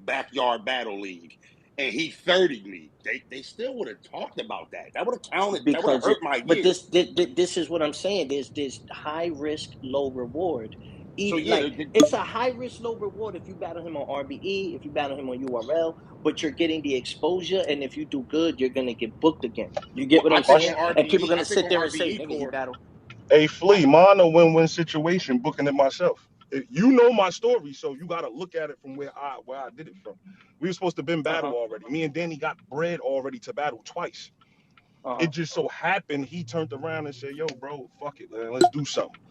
Backyard battle league, and he 30'd me. They still would have talked about that. That would have counted. That would have hurt my But year. this is what I'm saying. There's high risk, low reward. So Even yeah, it's a high risk, low reward if you battle him on RBE, if you battle him on URL, but you're getting the exposure, and if you do good, you're gonna get booked again. You get what I I'm think saying? on And people are RBE, gonna sit there and say, "Nigga, he core. battled." Hey, Flea, mine a win-win situation booking it myself. You know my story, so you got to look at it from where I did it from. We were supposed to been battle already. Me and Danny got bred already to battle twice. It just so happened he turned around and said, "Yo, bro, fuck it, man. Let's do something."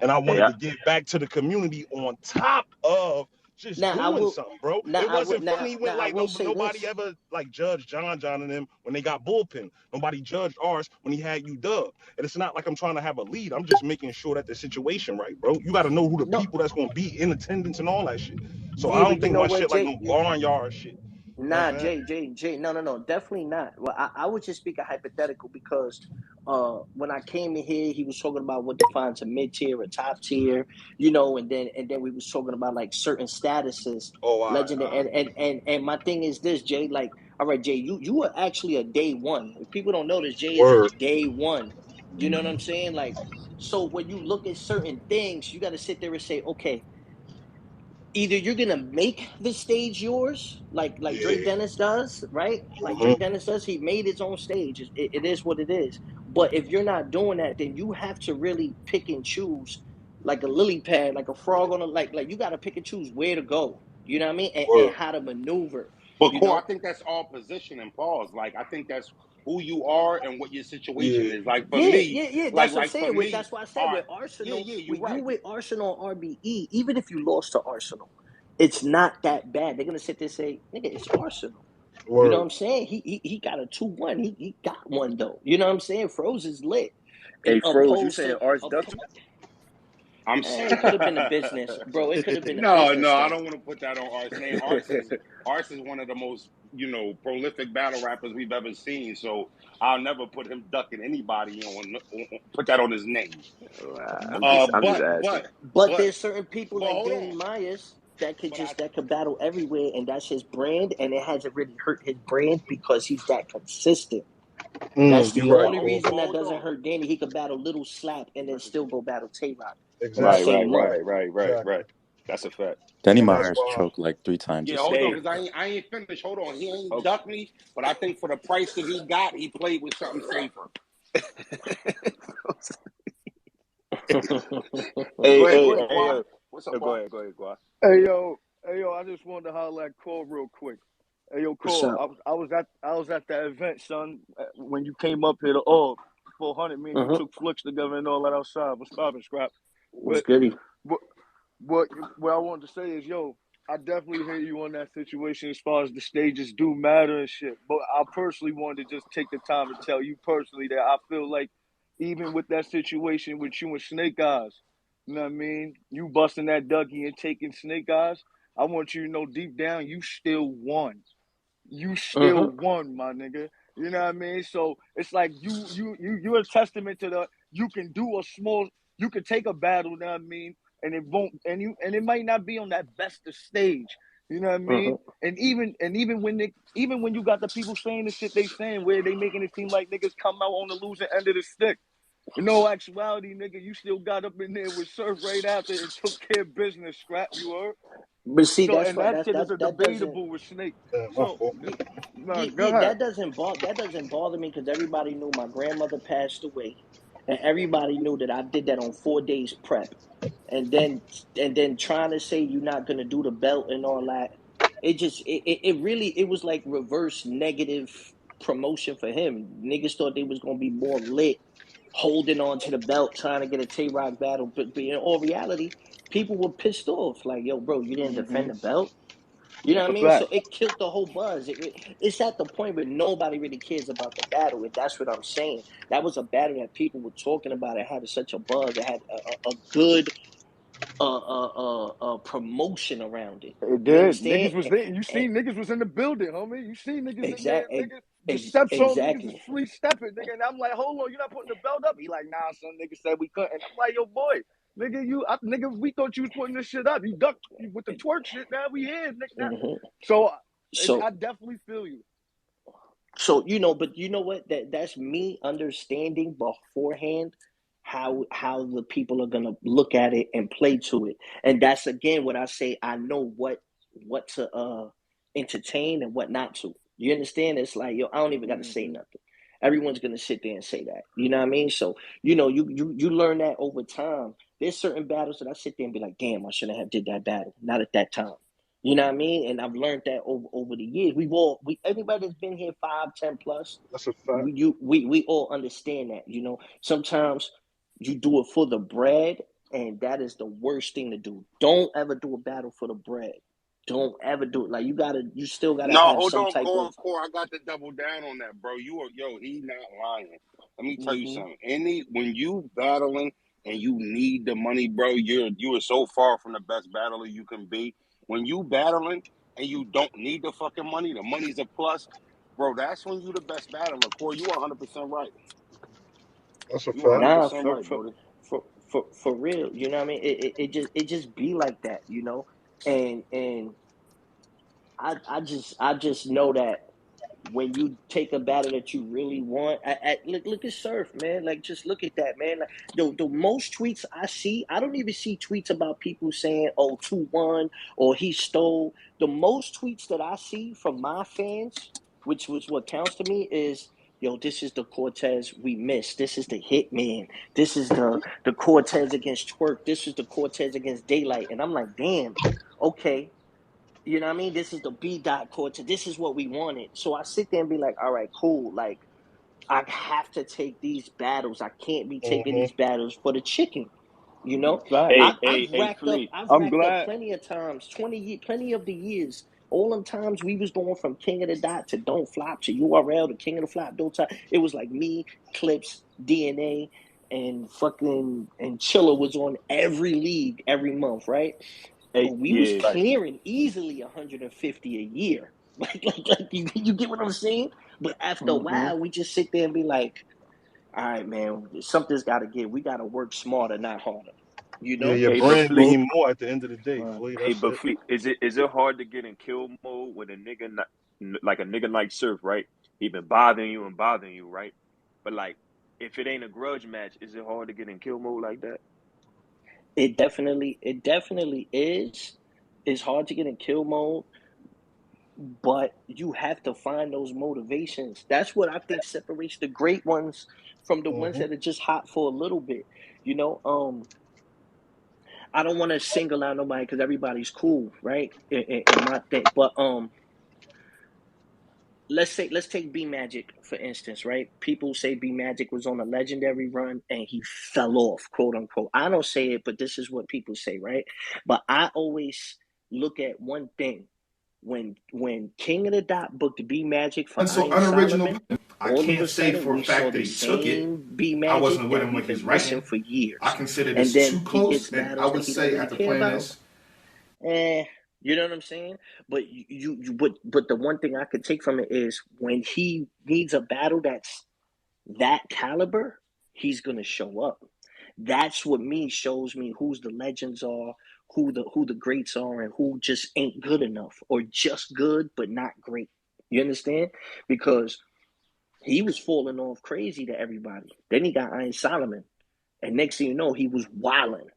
And I wanted to give back to the community on top of just doing something, bro. It wasn't funny when like nobody ever like judged John and them when they got bullpen. Nobody judged ours when he had you dubbed. And it's not like I'm trying to have a lead. I'm just making sure that the situation right, bro. You got to know who the people that's gonna be in attendance and all that shit. So I don't think my shit like no barnyard shit. Nah, Jay, no, definitely not. Well, I would just speak a hypothetical because when I came in here, he was talking about what defines a mid tier, a top tier, and then we was talking about like certain statuses, legendary, and my thing is this, Jay, like, all right, Jay, you are actually a day one. If people don't know this, Jay is a day one. You know what I'm saying? Like, so when you look at certain things, you got to sit there and say, okay, either you're gonna make the stage yours, like Dre Dennis does, right? Like Dre Dennis does, he made his own stage. It is what it is. But if you're not doing that, then you have to really pick and choose, like a lily pad, like a frog on a like you got to pick and choose where to go. You know what I mean? And how to maneuver. But core, I think that's all position and pause. Like I think that's who you are and what your situation is. Like for me, That's what I'm saying. for me, That's why I said with Arsenal, when you with Arsenal on RBE, even if you lost to Arsenal, it's not that bad. They're gonna sit there and say, "Nigga, it's Arsenal." You know what I'm saying? He got a 2-1. He got one though. You know what I'm saying? Froze is lit. Hey, Froze, you saying Ars Duck? I'm saying it could have been a business, bro. It could have been a business. No, I don't want to put that on Ars' name. Ars is one of the most, prolific battle rappers we've ever seen. So I'll never put him ducking anybody put that on his name. I'm just asking. But there's certain people like Danny Myers that could battle everywhere, and that's his brand, and it hasn't really hurt his brand because he's that consistent. That's the only reason that doesn't hurt Danny. He could battle Little Slap and then still go battle Tay-Rock. Exactly. Right. That's a fact. Danny Myers choked like 3 times. Yeah, hold on, because I ain't finished. Hold on. He ain't ducked me, but I think for the price that he got, he played with something safer. Hey, what's up? Go ahead, Gua. Hey yo, I just wanted to holler at Cole real quick. Hey yo, Cole, I was at that event, son, when you came up here to 400. Me and you took flicks together and all that outside. What's poppin', Scrap? What's goody? What I wanted to say is, yo, I definitely hear you on that situation as far as the stages do matter and shit. But I personally wanted to just take the time to tell you personally that I feel like even with that situation with you and Snake Eyes, you know what I mean? You busting that Dougie and taking Snake Eyes, I want you to know deep down you still won. You still won, my nigga. You know what I mean? So it's like you're a testament to you can take a battle, you know what I mean? And it might not be on that best of stage. You know what I mean? And even when you got the people saying the shit they saying where they making it seem like niggas come out on the losing end of the stick. In no actuality, nigga, you still got up in there with Surf right after and took care of business, Scrap, you heard? But see, so, that's and why that shit is a debatable with Snake. So, that doesn't bother me because everybody knew my grandmother passed away, and everybody knew that I did that on 4 days prep, and then trying to say you're not gonna do the belt and all that, it was like reverse negative promotion for him. Niggas thought they was gonna be more lit, holding on to the belt, trying to get a Tay-Rock battle, but in all reality, people were pissed off. Like, yo, bro, you didn't defend the belt. You know That's what I a mean? So fact. it killed the whole buzz. It's at the point where nobody really cares about the battle, and that's what I'm saying. That was a battle that people were talking about. It had such a buzz. It had a good promotion around it. It You did. understand? Niggas was there. You seen niggas was in the building, homie. You seen niggas in there. Exactly. Niggas, the steps on niggas is Exactly. free stepping, nigga. And I'm like, hold on, you not putting the belt up? He like, nah, some niggas said we couldn't. I'm like, yo, boy, nigga, nigga, we thought you was putting this shit up. You ducked with the twerk shit. Now we here, nigga. Now. Mm-hmm. So So I definitely feel you. So but you know what? That's me understanding beforehand how the people are gonna look at it and play to it, and that's again what I say. I know what to entertain and what not to. You understand? It's like, yo, I don't even got to say Mm-hmm. nothing. Everyone's gonna sit there and say that. You know what I mean? So you learn that over time. There's certain battles that I sit there and be like, damn, I shouldn't have did that battle. Not at that time. You know what I mean? And I've learned that over the years. Everybody that's been here 5, 10 plus, That's a fact. we all understand that. Sometimes you do it for the bread, and that is the worst thing to do. Don't ever do a battle for the bread. Don't ever do it. Like you still gotta No, have hold some on, type of. core. I got to double down on that, bro. He not lying. Let me tell you Mm-hmm. something. When you battling and you need the money, bro, you are so far from the best battler you can be. When you battling and you don't need the fucking money, the money's a plus, bro. That's when you the best battler. Core, you 100% right. That's a You fact. 100% Nah, right, brother. for real. You know what I mean? It just be like that. And I just know that when you take a battle that you really want, look at Surf, man. Like, just look at that, man. Like, the most tweets I see, I don't even see tweets about people saying, "Oh, 2-1," or "he stole." The most tweets that I see from my fans, which was what counts to me, is, "Yo, this is the Cortez we missed. This is the Hitman. This is the Cortez against Twerk. This is the Cortez against Daylight." And I'm like, damn, okay. You know what I mean? This is the B dot Cortez. This is what we wanted. So I sit there and be like, all right, cool. Like, I have to take these battles. I can't be taking Mm-hmm. these battles for the chicken. You know, Fact. Hey, Fleet. I've I'm racked up glad. plenty of times, plenty of the years. All them times we was going from King of the Dot to Don't Flop to URL to King of the Flop, Don't Top. It was like me, Clips, DNA, and Chilla was on every league every month, right? Hey, But we was yeah. clearing easily 150 a year. Like you get what I'm saying? But after a Mm-hmm. while, we just sit there and be like, all right, man, something's got to give. We got to work smarter, not harder. You Yeah, know? your Hey, but brand Fleet. mean more at the end of the day, Uh, Flea. Hey, That's but it. Fleet. Is it hard to get in kill mode with a nigga like a nigga like Surf, right? He been bothering you, right? But like, if it ain't a grudge match, is it hard to get in kill mode like that? it definitely is. It's hard to get in kill mode, but you have to find those motivations. That's what I think separates the great ones from the ones Mm-hmm. that are just hot for a little bit. You know, I don't want to single out nobody because everybody's cool, right? In my thing, but let's take B Magic for instance, right? People say B Magic was on a legendary run and he fell off, quote unquote. I don't say it, but this is what people say, right? But I always look at one thing. When King of the Dot booked B Magic for So Iron unoriginal. Solomon, I all of a can't say sudden for a we saw fact that the he took it. same B I Magic wasn't with that him we've with his been missing writing. for I years. consider And this too then he close, gets and I battles that would he don't say really after care playing about. this, You know what I'm saying? But but the one thing I could take from it is when he needs a battle that's that caliber, he's gonna show up. That's what shows me who's the legends are, who the greats are, and who just ain't good enough or just good but not great. You understand? Because he was falling off crazy to everybody. Then he got Iron Solomon, and next thing you know, he was wilding.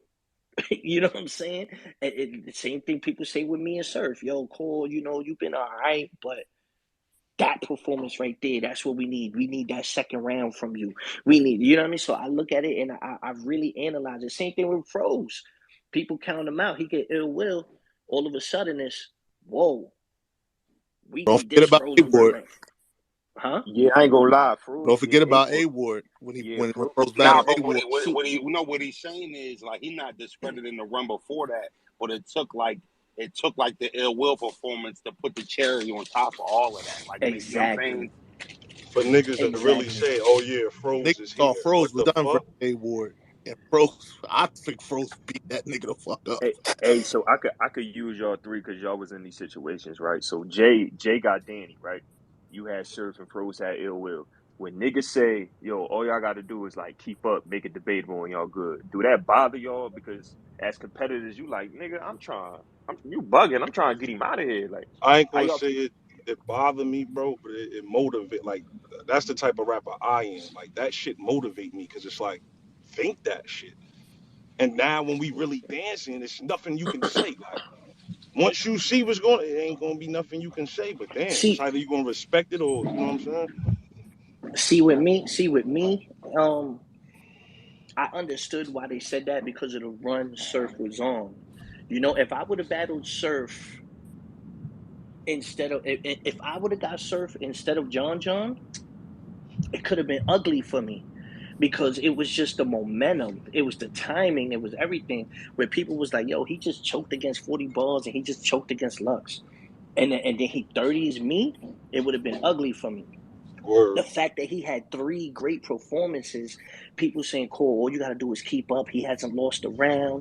You know what I'm saying? The same thing people say with me and Surf. Yo, Cole, you've been all right, but that performance right there, that's what we need. We need that second round from you. We need, you know what I mean? So I look at it and I really analyze it. Same thing with Froze. People count him out. He get ill will. All of a sudden it's, whoa, we Don't need forget this about A Rosenburg Ward. man. Huh? Yeah, I ain't gonna lie, Don't Froze. Yeah, forget about A Ward when he yeah, when Fro. Rose Yeah, Nah, battled but A Ward. See, what he's saying is like he's not discrediting the run before that, but it took like it took like the Ill Will performance to put the cherry on top of all of that. Like, you know what I'm saying? Exactly. For niggas to really Exactly. say, "Oh yeah, Niggas Froze is here," thought Froze what was the done for fuck? the award, and Froze, I think Froze beat that nigga the fuck up. Hey, so I could use y'all three because y'all was in these situations, right? So Jay got Danny, right? You had Surf and Pros had Ill Will. When niggas say, yo, all y'all got to do is like keep up, make it debatable, and y'all good. Do that bother y'all? Because as competitors, you like, nigga, you bugging. I'm trying to get him out of here. Like, I ain't how gonna y'all say feel? it bothered me, bro, but it motivate. Like that's the type of rapper I am. Like that shit motivate me because it's like think that shit. And now when we really dancing, it's nothing you can say. Like once you see what's going, it ain't gonna be nothing you can say. But damn, it's See, either you gonna respect it or you know what I'm saying. see with me, I understood why they said that because of the run Surf was on. You know, if I would have battled Surf instead of if I would have got Surf instead of John, it could have been ugly for me because it was just the momentum, it was the timing, it was everything. Where people was like, "Yo, he just choked against 40 balls and he just choked against Lux," and then he 30s me. It would have been ugly for me. The Word. fact that he had three great performances, people saying, "Cole, all you got to do is keep up. He hasn't lost a round."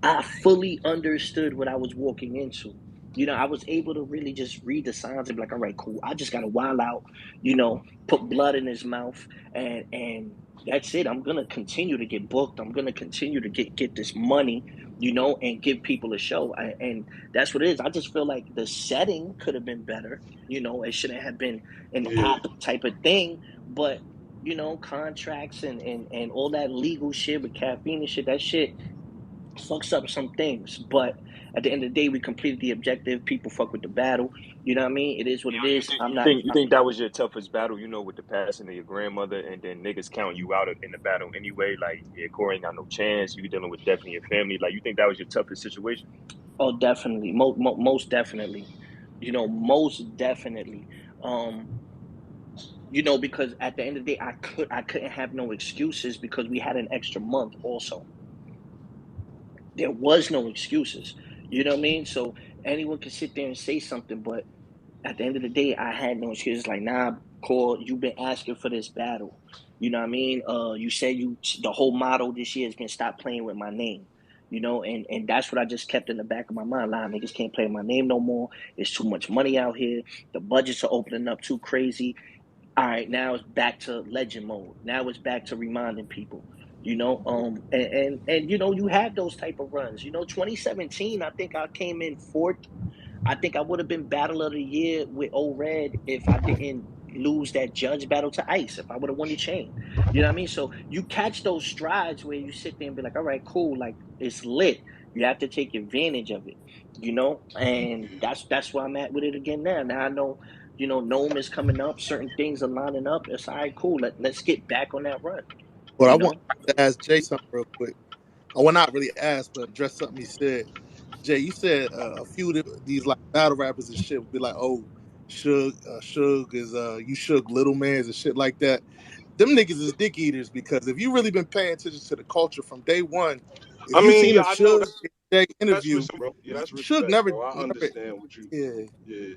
I fully understood what I was walking into. You know, I was able to really just read the signs and be like, "All right, cool. I just got to wild out. You know, put blood in his mouth, and that's it. I'm gonna continue to get booked. I'm gonna continue to get this money. You know, and give people a show. And that's what it is. I just feel like the setting could have been better. You know, it shouldn't have been an Yeah. app type of thing, but you know, contracts and all that legal shit with caffeine and shit, that shit fucks up some things. But at the end of the day, we completed the objective. People fuck with the battle. You know what I mean? It is what it Yo, is. I'm you not. think you think that was your toughest battle? You know, with the passing of your grandmother, and then niggas count you out in the battle anyway. Like, yeah, Corey ain't got no chance. You dealing with death in your family. Like, you think that was your toughest situation? Oh, definitely. Most definitely. You know, most definitely. Um, you know, because at the end of the day, I couldn't have no excuses because we had an extra month also. There was no excuses. You know what I mean? So anyone can sit there and say something, but at the end of the day, I had no excuses. Like, nah, Cole, you've been asking for this battle. You know what I mean? You said the whole motto this year has been stop playing with my name. You know, and that's what I just kept in the back of my mind. Nah, niggas can't play with my name no more. It's too much money out here. The budgets are opening up too crazy. All right, now it's back to legend mode. Now it's back to reminding people. You know, and you know, you have those type of runs. You know, 2017, I think I came in fourth. I think I would have been battle of the year with Old Red if I didn't lose that judge battle to Ice, if I would have won the chain. You know what I mean? So you catch those strides where you sit there and be like, all right, cool, like it's lit. You have to take advantage of it, you know? And that's where I'm at with it again now. Now I know, you know, Gnome is coming up, certain things are lining up. It's all right, cool. Let's get back on that run, But I you want know? to ask Jay something real quick. I will not really ask, but address something he said. Jay, you said a few of these like battle rappers and shit would be like, "Oh, Suge is you Suge Little Mans and shit like that." Them niggas is dick eaters because if you really been paying attention to the culture from day one, if I you mean, seen yeah, a I know Suge and Jay that's interview, respect, bro. Yeah, that's Suge respect, never, bro. I never, understand what you. yeah, Yeah.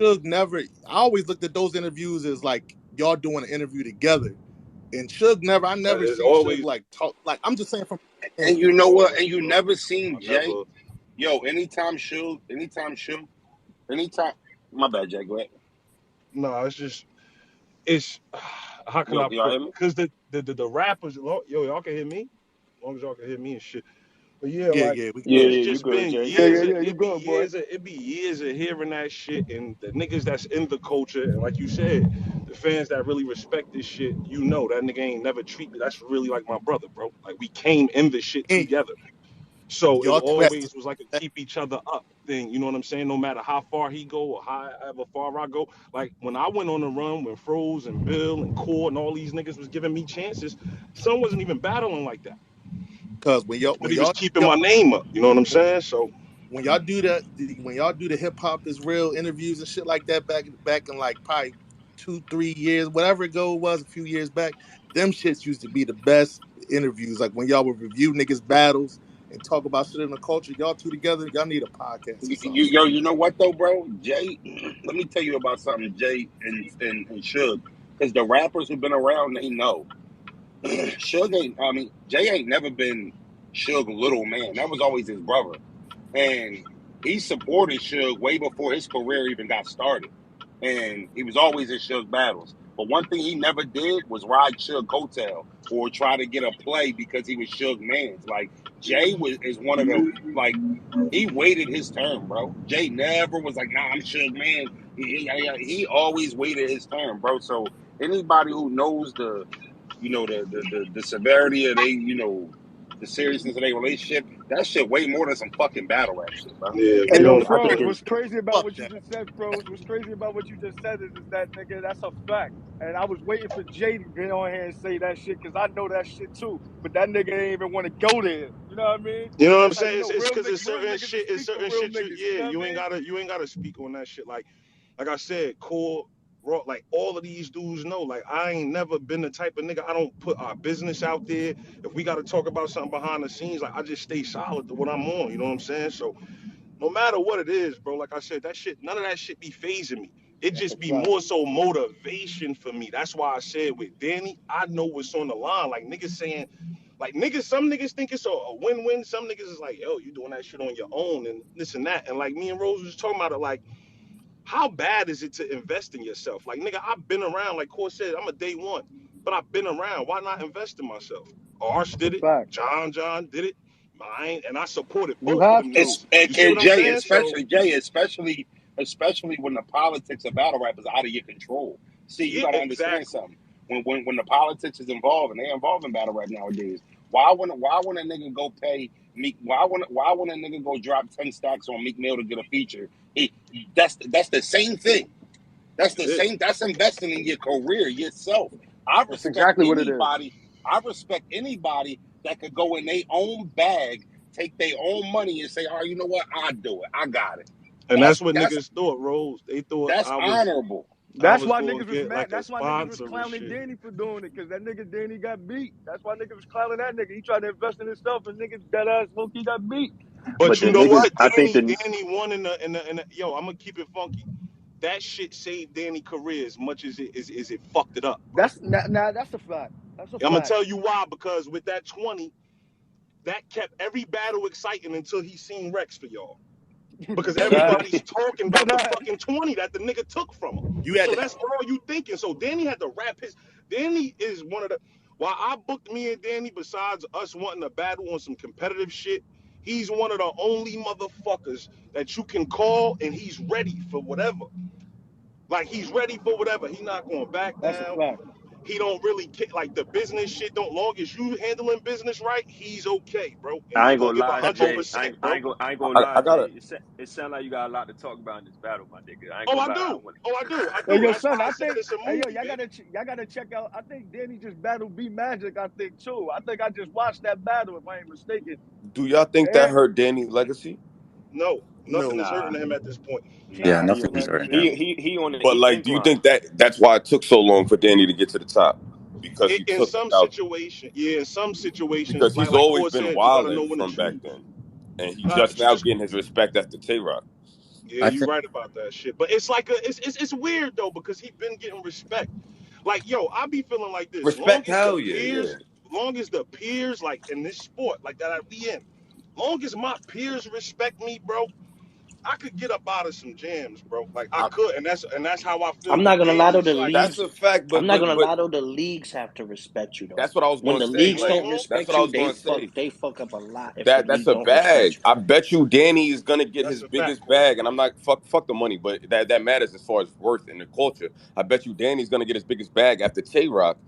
Suge never. I always looked at those interviews as like y'all doing an interview together, and Suge never. I never It's see Suge always. like talk. Like I'm just saying from the And standpoint. you know what? And Pause, you bro. never seen I Jay. never. Yo, anytime. My bad, Jay. Go ahead. No, it's just. It's. How can Yo, I can y'all put hear it? me? Because the rappers, yo, y'all can hear me. As long as y'all can hear me and shit. But yeah, Yeah, like yeah, we Yeah, good. it's yeah, you just good, been Jay. Yeah, years. yeah, yeah. You It be good, boy? years. It be years of hearing that shit, and the niggas that's in the culture, and like you said, the fans that really respect this shit. You know that nigga ain't never treat me. That's really like my brother, bro. Like we came in this shit And together. So it y'all two had always was like a keep each other up thing. You know what I'm saying? No matter how far he go or however far I go. Like when I went on the run when Froze and Bill and Core and all these niggas was giving me chances, son wasn't even battling like that. because But he was keeping my name up. You know what I'm saying? So when y'all do that, when y'all do the hip hop is real interviews and shit like that back in like probably 2-3 years, whatever it was a few years back, them shits used to be the best interviews. Like when y'all would review niggas battles and talk about shit in the culture. Y'all two together, y'all need a podcast or something. You know what though, bro? Jay, let me tell you about something, Jay and Suge, because the rappers who've been around, they know. Suge ain't. I mean, Jay ain't never been Suge little man. That was always his brother, and he supported Suge way before his career even got started, and he was always in Suge battles. But one thing he never did was ride Suge coattail or try to get a play because he was Suge man's. Like Jay is one of the like. He waited his turn, bro. Jay never was like, nah, I'm Suge man. He always waited his turn, bro. So anybody who knows the severity of the seriousness of their relationship, that shit way more than some fucking battle rap shit, bro. Yeah, Hey, you yo, know, I Froze, think what's crazy about Fuck what you that. just said, Froze? What's crazy about what you just said is that, nigga, that's a fact. And I was waiting for Jay to get on here and say that shit because I know that shit too. But that nigga ain't even want to go there. You know what I mean? you know what I'm That's how you saying. know It's real, because real niggas will it's speak for certain real shit. niggas. You Yeah, know what I mean? you ain't gotta speak on that shit. Like I said, core, raw. Like all of these dudes know. Like I ain't never been the type of nigga. I don't put our business out there. If we got to talk about something behind the scenes, like I just stay solid to what I'm on. You know what I'm saying? So no matter what it is, bro, like I said, that shit, none of that shit be phasing me. It That's a just be fact. more so motivation for me. That's why I said with Danny, I know what's on the line. Like niggas saying, like niggas, some niggas think it's a win-win. Some niggas is like, yo, you doing that shit on your own and this and that. And like me and Rose was talking about it, like, how bad is it to invest in yourself? Like, nigga, I've been around, like Cortez said, I'm a day one, but I've been around. Why not invest in myself? Arsh That's a did it, fact. John did it, mine, and I supported You both of have them to. niggas. And, You see and what I'm Jay, saying? So, especially when the politics of battle rap is out of your control. See, you yeah, got to understand exactly. something. When the politics is involved, and they involved in battle rap nowadays, why would a nigga go pay Meek? Why would a nigga go drop 10 stacks on Meek Mill to get a feature? That's the same thing. That's That's the it. same. That's investing in your career, yourself. I That's respect exactly what it is. anybody. I respect anybody that could go in their own bag, take their own money, and say, "Oh, you know what? I do it. I got it." And That's that's what that's niggas thought, Rose. They thought that's honorable. I That's was why gonna niggas was get mad. like a That's why niggas was sponsor and clowning shit. Danny for doing it, because that nigga Danny got beat. That's why niggas was clowning that nigga. He tried to invest in himself, and niggas dead ass low-key got beat. But But you the know niggas, what? I think the Danny won in the yo, I'm gonna keep it funky. That shit saved Danny career as much as it fucked it up, bro. That's now that's a fact. That's a I'm gonna fact. tell you why, because with that 20, that kept every battle exciting until he seen Rex for y'all. Because Dead ass. everybody's talking about Dead the ass. fucking 20 that the nigga took from him. You had So to that's all you thinking. So Danny had to rap his. Danny is one of the. While I booked me and Danny, besides us wanting to battle on some competitive shit, he's one of the only motherfuckers that you can call and he's ready for whatever. Like he's ready for whatever. He not going back That's a down. fact. He don't really like the business shit. Don't long as you handling business right, he's okay, bro. And I he ain't gonna gonna give lie, Jay. 100%, bro. I ain't gonna I lie, gotta. Jay. It sound like you got a lot to talk about in this battle, my nigga. I ain't Oh, gonna I lie. do. Oh, I do. I Hey, do. yo, That's why son, I I said think, it's a hey, yo, movie, baby. y'all gotta check out. I think Danny just battled B Magic, I think, too. I think I just watched that battle, if I ain't mistaken. Do y'all think that And hurt Danny's legacy? No, nothing is no. Nah, hurting him at this point. Yeah, nah. Teamwork He nothing and is hurting everything. him. he on the But like, do you incline. think that's why it took so long for Danny to get to the top? Because he In took some out situation, yeah, in some situations, because he's like always Core been said, you got to know wilding when to from back choose. then, and he Nah, just but you now just, getting his respect after Tay Rock. yeah, I you think right about that shit. But it's like it's weird though because he been getting respect. Like yo, I be feeling like this. Respect, hell yeah, yeah. Long as the peers like in this sport like that I be in, long as my peers respect me, bro, I could get up out of some jams, bro. Like I I, could, and that's how I feel I'm not with gonna lie Danny. though, It's the like, that's leagues. a fact, I'm but not but gonna but lie though, the leagues have to respect you though. that's what I was When gonna the say. leagues Like don't mhm, that's respect what I you, was gonna say. they fuck up a lot if the That's league a don't respect bag. you. I bet you Danny is gonna get that's his a fact, biggest Core. bag, and I'm not fuck the money, but that matters as far as worth in the culture. I bet you Danny's gonna get his biggest bag after Tay Rock,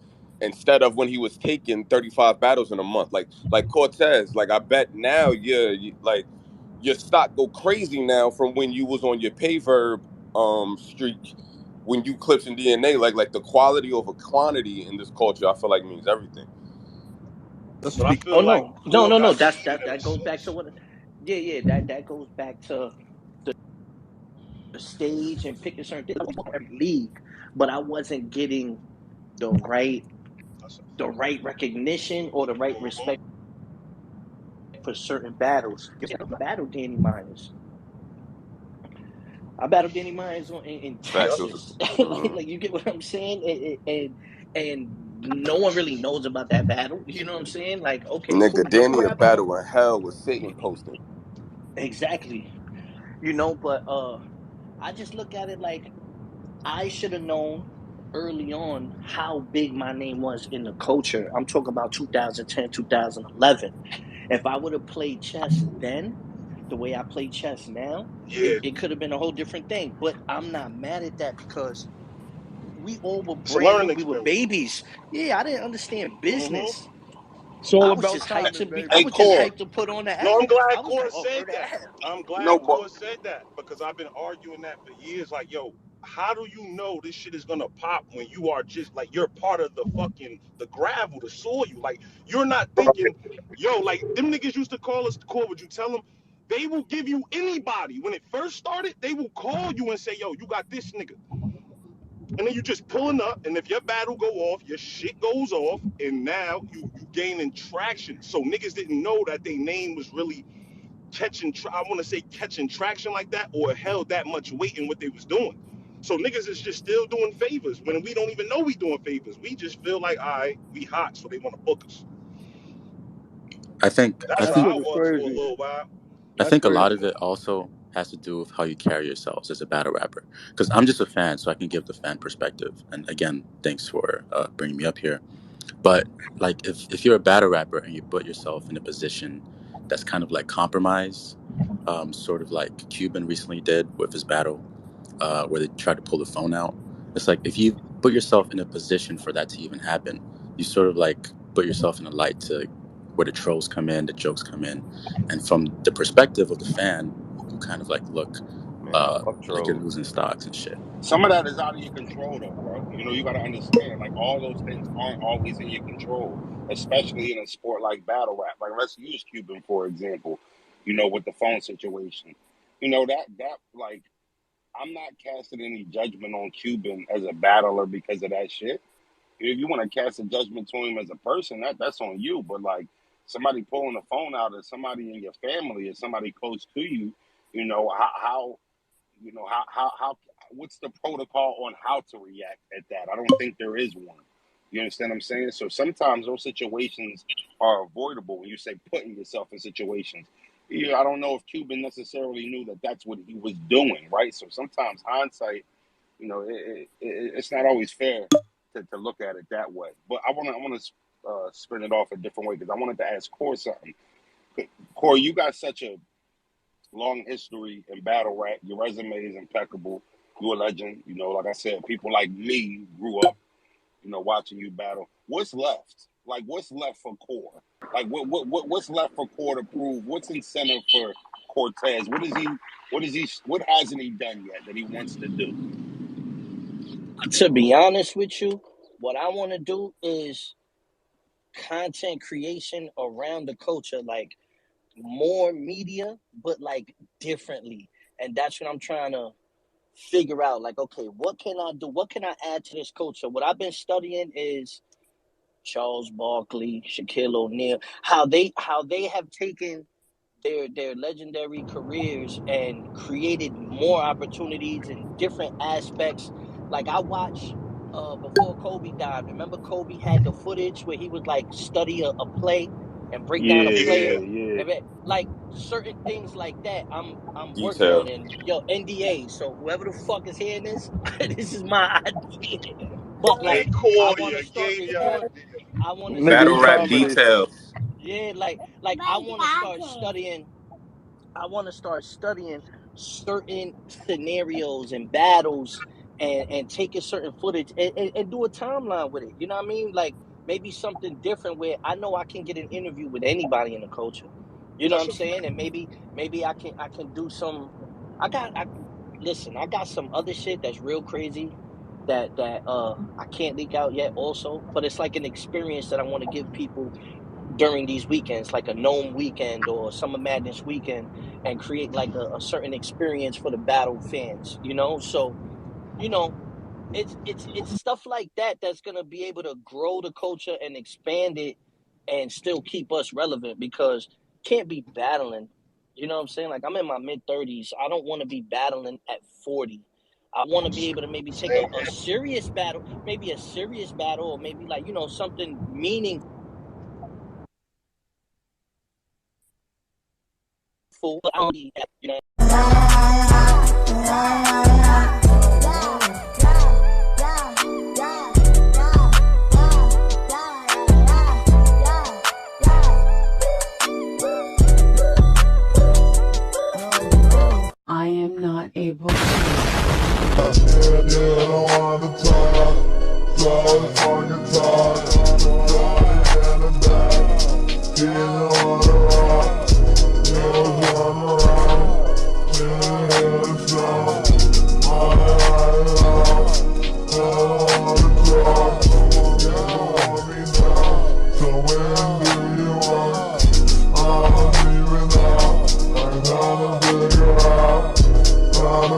instead of when he was taking 35 battles in a month. Like Cortez. Like I bet now like your stock go crazy now from when you was on your pay verb streak, when you clips and DNA. Like the quality over quantity in this culture, I feel like means everything. Let's But I speak. Oh feel like no, no, Core no, no. got That's shit in that a goes back to sense. what. Yeah, yeah. That goes back to the stage and picking certain things. I was on every league, but I wasn't getting the right That's a the fact. right recognition or the right Mhm. respect for certain battles. I battled Danny Myers. I battled Danny Myers in Facts. Yep. Texas. Mhm. Like you get what I'm saying, and no one really knows about that battle. You know what I'm saying? Like, okay, Nigga, cool. You're a Danny a rapper, battle in hell with Satan posting. exactly. But I just look at it like I should have known early on how big my name was in the culture. I'm talking about 2010, 2011. If I would have played chess then, the way I play chess now, Yeah. it could have been a whole different thing. But I'm not mad at that because we all were It's a brand new. learning We were experience. babies. Yeah, I didn't understand Mm-hmm. business. It's all I was about just hyped timing, to be. I Hey, baby. was just Core. hyped to put on the No, I'm ass. I glad was like, Core oh, said her the that. ass. I'm No, glad but Core said that because I've been arguing that for years. Like, yo, how do you know this shit is gonna pop when you are just like you're part of the gravel, the soil? Like, you're not thinking, yo, like them niggas used to call us. Core, would you tell them? They will give you anybody. When it first started, they will call you and say, yo, you got this nigga. And then you just pulling up, and if your battle go off, your shit goes off, and now you gaining traction. So niggas didn't know that their name was really I want to say catching traction like that, or held that much weight in what they was doing. So niggas is just still doing favors when we don't even know we doing favors. We just feel like, all right, we hot, so they want to book us. I think I That's That how think shit I is was for a crazy. little while. I That's think a lot crazy. of it also has to do with how you carry yourselves as a battle rapper. Because I'm just a fan, so I can give the fan perspective. And again, thanks for bringing me up here. But like, if you're a battle rapper and you put yourself in a position that's kind of like compromise, sort of like Cuban recently did with his battle, where they tried to pull the phone out. It's like if you put yourself in a position for that to even happen, you sort of like put yourself in a light to where the trolls come in, the jokes come in, and from the perspective of the fan, you kind of like look Man, fuck like you're trolls. losing stocks and shit. some of that is out of your control, though, bro. You got to understand, like all those things aren't always in your control, especially in a sport like battle rap. Like let's use Cuban for example. With the phone situation. That like I'm not casting any judgment on Cuban as a battler because of that shit. If you want to cast a judgment to him as a person, that's on you. But like somebody pulling the phone out, or somebody in your family, or somebody close to you, how how what's the protocol on how to react at that? I don't think there is one. You understand what I'm saying? So sometimes those situations are avoidable when you say putting yourself in situations. I don't know if Cuban necessarily knew that that's what he was doing, right? So sometimes hindsight, it's not always fair to look at it that way. But I want to spin it off a different way because I wanted to ask Corey something. Corey, you got such a long history in battle rap. Your resume is impeccable. You're a legend. Like I said, people like me grew up, watching you battle. What's left? Like, what's left for Core? Like, what's left for Core to prove? What's incentive for Cortez? What hasn't he done yet that he wants to do? To be honest with you, what I want to do is content creation around the culture, like more media, but like differently. And that's what I'm trying to figure out. Like, okay, what can I do? What can I add to this culture? What I've been studying is Charles Barkley, Shaquille O'Neal, how they have taken their legendary careers and created more opportunities in different aspects. Like I watched before Kobe died. Remember Kobe had the footage where he would like study a play and break down a Yeah, Yeah. play. yeah, yeah. And like certain things like that, I'm working Detail. on. And yo, NDA. So whoever the fuck is hearing this, this is my idea. But Hey, like, I Corey, want to you start gave your more. idea. I want to Nigga, Battle he start rap confident. studying. details. Yeah, like I want to start studying. I want to start studying certain scenarios and battles and taking certain footage and do a timeline with it. You know what I mean? Like maybe something different where I know I can get an interview with anybody in the culture. You know what That's I'm a fact. saying? And maybe I can do some. I listen. I got some other shit that's real crazy that I can't leak out yet also, but it's like an experience that I want to give people during these weekends, like a Gnome weekend or Summer Madness weekend, and create like a certain experience for the battle fans. So you know, it's stuff like that that's gonna be able to grow the culture and expand it, and still keep us relevant because can't be battling. You know what I'm saying? Like, I'm in my mid-30s. I don't want to be battling at 40. I want to be able to maybe take a serious battle, maybe a serious battle, or maybe like, something meaningful. You know. I am not able to. Yeah,